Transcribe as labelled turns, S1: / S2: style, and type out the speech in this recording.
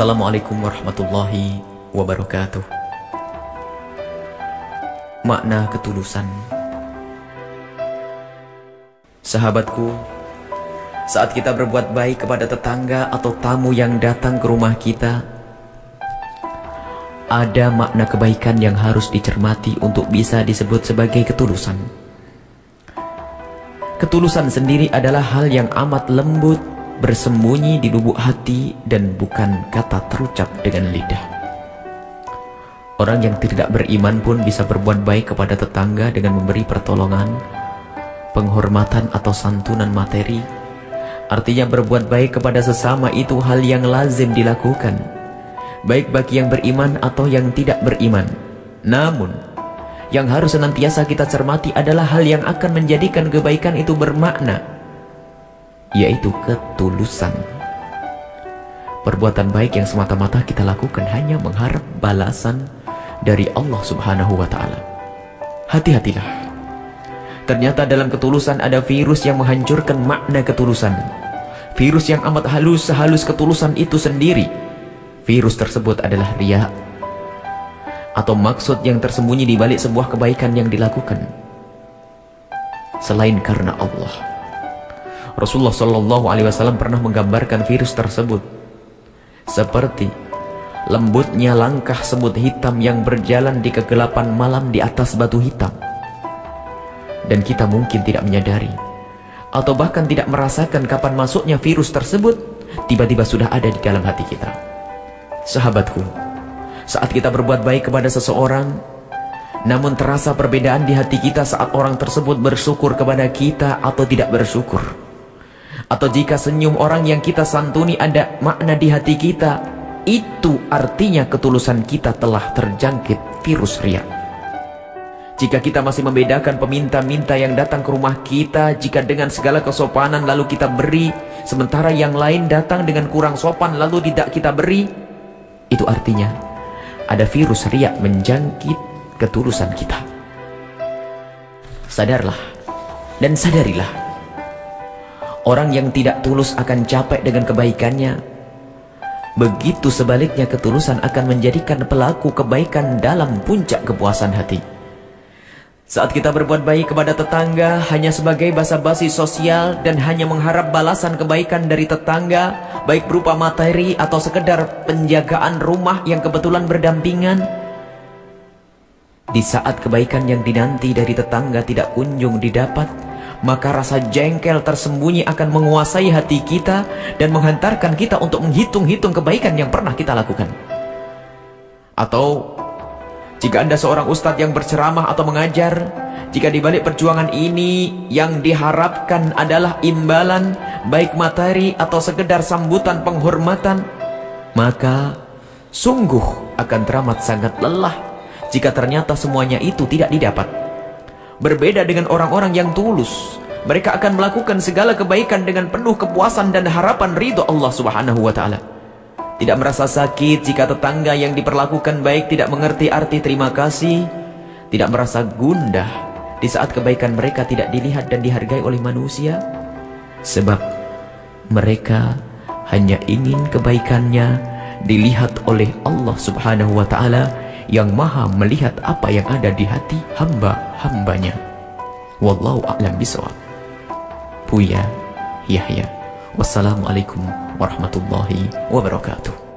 S1: Assalamualaikum warahmatullahi wabarakatuh. Makna ketulusan. Sahabatku, saat kita berbuat baik kepada tetangga atau tamu yang datang ke rumah kita, ada makna kebaikan yang harus dicermati untuk bisa disebut sebagai ketulusan. Ketulusan sendiri adalah hal yang amat lembut, bersembunyi di lubuk hati, dan bukan kata terucap dengan lidah. Orang yang tidak beriman pun bisa berbuat baik kepada tetangga dengan memberi pertolongan, penghormatan atau santunan materi. Artinya berbuat baik kepada sesama itu hal yang lazim dilakukan, baik bagi yang beriman atau yang tidak beriman. Namun, yang harus senantiasa kita cermati adalah hal yang akan menjadikan kebaikan itu bermakna, yaitu ketulusan. Perbuatan baik yang semata-mata kita lakukan hanya mengharap balasan dari Allah Subhanahu wa Ta'ala. Hati-hatilah, ternyata dalam ketulusan ada virus yang menghancurkan makna ketulusan. Virus yang amat halus sehalus ketulusan itu sendiri. Virus tersebut adalah riya, atau maksud yang tersembunyi di balik sebuah kebaikan yang dilakukan selain karena Allah. Rasulullah SAW pernah menggambarkan virus tersebut seperti lembutnya langkah semut hitam yang berjalan di kegelapan malam di atas batu hitam, dan kita mungkin tidak menyadari atau bahkan tidak merasakan kapan masuknya virus tersebut tiba-tiba sudah ada di dalam hati kita. Sahabatku, saat kita berbuat baik kepada seseorang, namun terasa perbedaan di hati kita saat orang tersebut bersyukur kepada kita atau tidak bersyukur, atau jika senyum orang yang kita santuni ada makna di hati kita, itu artinya ketulusan kita telah terjangkit virus riya. Jika kita masih membedakan peminta-minta yang datang ke rumah kita, jika dengan segala kesopanan lalu kita beri, sementara yang lain datang dengan kurang sopan lalu tidak kita beri, itu artinya ada virus riya menjangkit ketulusan kita. Sadarlah dan sadarilah, orang yang tidak tulus akan capek dengan kebaikannya. Begitu sebaliknya, ketulusan akan menjadikan pelaku kebaikan dalam puncak kepuasan hati. Saat kita berbuat baik kepada tetangga hanya sebagai basa-basi sosial dan hanya mengharap balasan kebaikan dari tetangga, baik berupa materi atau sekedar penjagaan rumah yang kebetulan berdampingan, di saat kebaikan yang dinanti dari tetangga tidak kunjung didapat, maka rasa jengkel tersembunyi akan menguasai hati kita dan menghantarkan kita untuk menghitung-hitung kebaikan yang pernah kita lakukan. Atau jika Anda seorang ustadz yang berceramah atau mengajar, jika di balik perjuangan ini yang diharapkan adalah imbalan baik materi atau sekedar sambutan penghormatan, maka sungguh akan teramat sangat lelah jika ternyata semuanya itu tidak didapat. Berbeda dengan orang-orang yang tulus, mereka akan melakukan segala kebaikan dengan penuh kepuasan dan harapan ridho Allah Subhanahu wa Ta'ala. Tidak merasa sakit jika tetangga yang diperlakukan baik tidak mengerti arti terima kasih, tidak merasa gundah di saat kebaikan mereka tidak dilihat dan dihargai oleh manusia, sebab mereka hanya ingin kebaikannya dilihat oleh Allah Subhanahu wa Ta'ala yang maha melihat apa yang ada di hati hamba-hambanya. Wallahu a'lam bishawab. Buya Yahya. Wassalamualaikum warahmatullahi wabarakatuh.